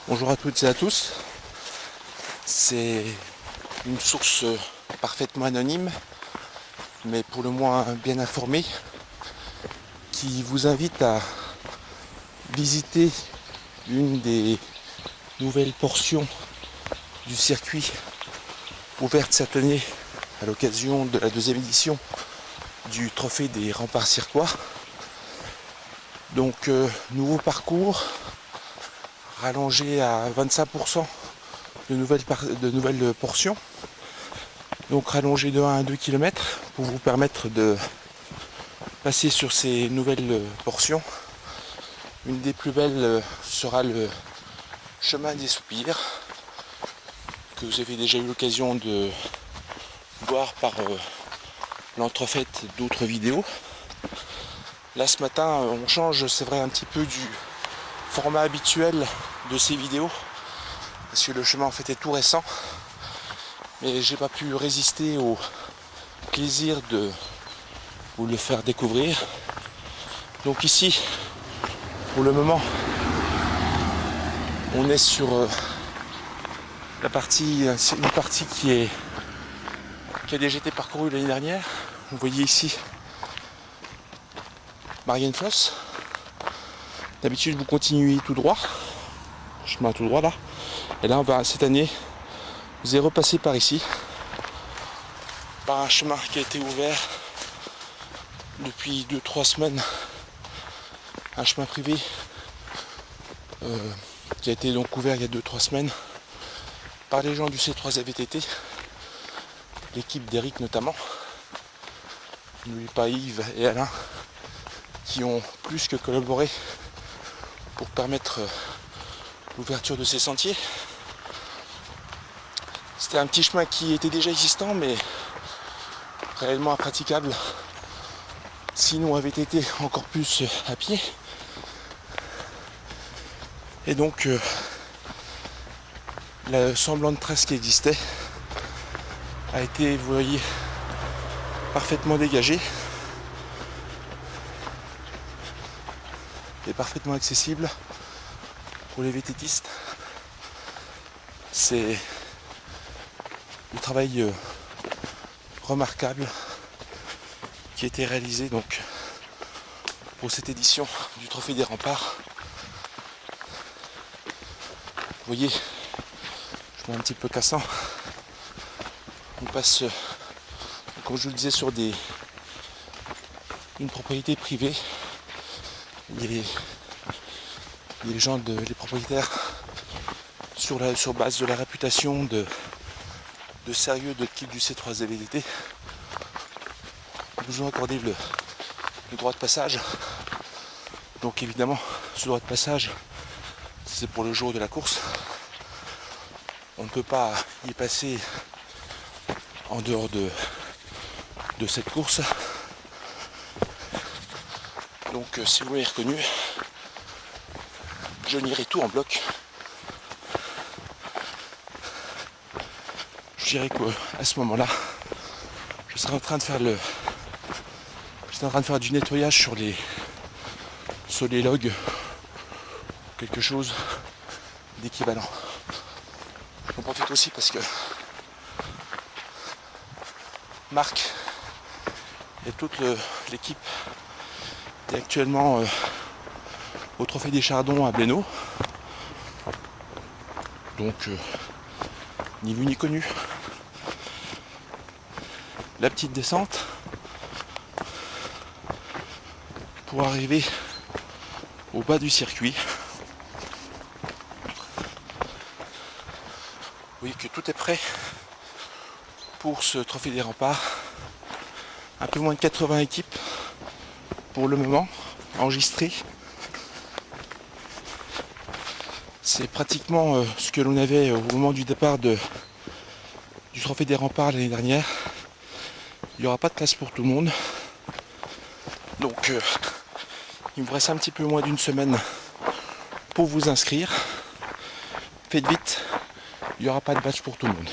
Bonjour à toutes et à tous. C'est une source parfaitement anonyme, mais pour le moins bien informée, qui vous invite à visiter une des nouvelles portions du circuit ouverte cette année à l'occasion de la deuxième édition du Trophée des Remparts Cirquois. Donc nouveau parcours rallongé à 25% de nouvelles portions, donc rallongé de 1 à 2 km pour vous permettre de passer sur ces nouvelles portions. Une des plus belles sera le chemin des soupirs, que vous avez déjà eu l'occasion de voir par l'entrefaite d'autres vidéos. Là ce matin on change, c'est vrai, un petit peu du format habituel de ces vidéos, parce que le chemin en fait est tout récent, mais j'ai pas pu résister au plaisir de vous le faire découvrir. Donc ici, pour le moment, on est sur la partie, c'est une partie qui a déjà été parcourue l'année dernière. Vous voyez ici Marienfoss. D'habitude vous continuez tout droit, chemin tout droit là, et là on va, cette année vous allez repasser par ici, par un chemin qui a été ouvert depuis 2-3 semaines, un chemin privé qui a été donc ouvert il y a 2-3 semaines par les gens du C3VTT, l'équipe d'Eric notamment. N'oubliez pas Yves et Alain qui ont plus que collaboré pour permettre l'ouverture de ces sentiers. C'était un petit chemin qui était déjà existant mais réellement impraticable sinon on avait été encore plus à pied. Et donc le semblant de trace qui existait a été, vous voyez, parfaitement dégagé et parfaitement accessible pour les VTTistes. C'est le travail remarquable qui a été réalisé donc pour cette édition du Trophée des Remparts. Vous voyez, je mets un petit peu cassant. On passe, comme je vous le disais, sur une propriété privée. Les propriétaires, sur base de la réputation de sérieux de l'équipe du C3VTT, nous ont accordé le droit de passage. Donc évidemment, ce droit de passage, c'est pour le jour de la course. On ne peut pas y passer en dehors de cette course. Donc si vous m'avez reconnu, je nierai tout en bloc. Je dirais qu'à ce moment-là, je serais en train de faire du nettoyage sur les logs, quelque chose d'équivalent. J'en profite aussi parce que Marc et toute l'équipe est actuellement au Trophée des Chardons à Blénaud. Donc ni vu ni connu. La petite descente pour arriver au bas du circuit. Vous voyez que tout est prêt pour ce Trophée des Remparts. Un peu moins de 80 équipes pour le moment enregistrées. C'est pratiquement ce que l'on avait au moment du départ du Trophée des Remparts l'année dernière. Il n'y aura pas de place pour tout le monde. Donc il vous reste un petit peu moins d'une semaine pour vous inscrire. Faites vite, il n'y aura pas de badge pour tout le monde.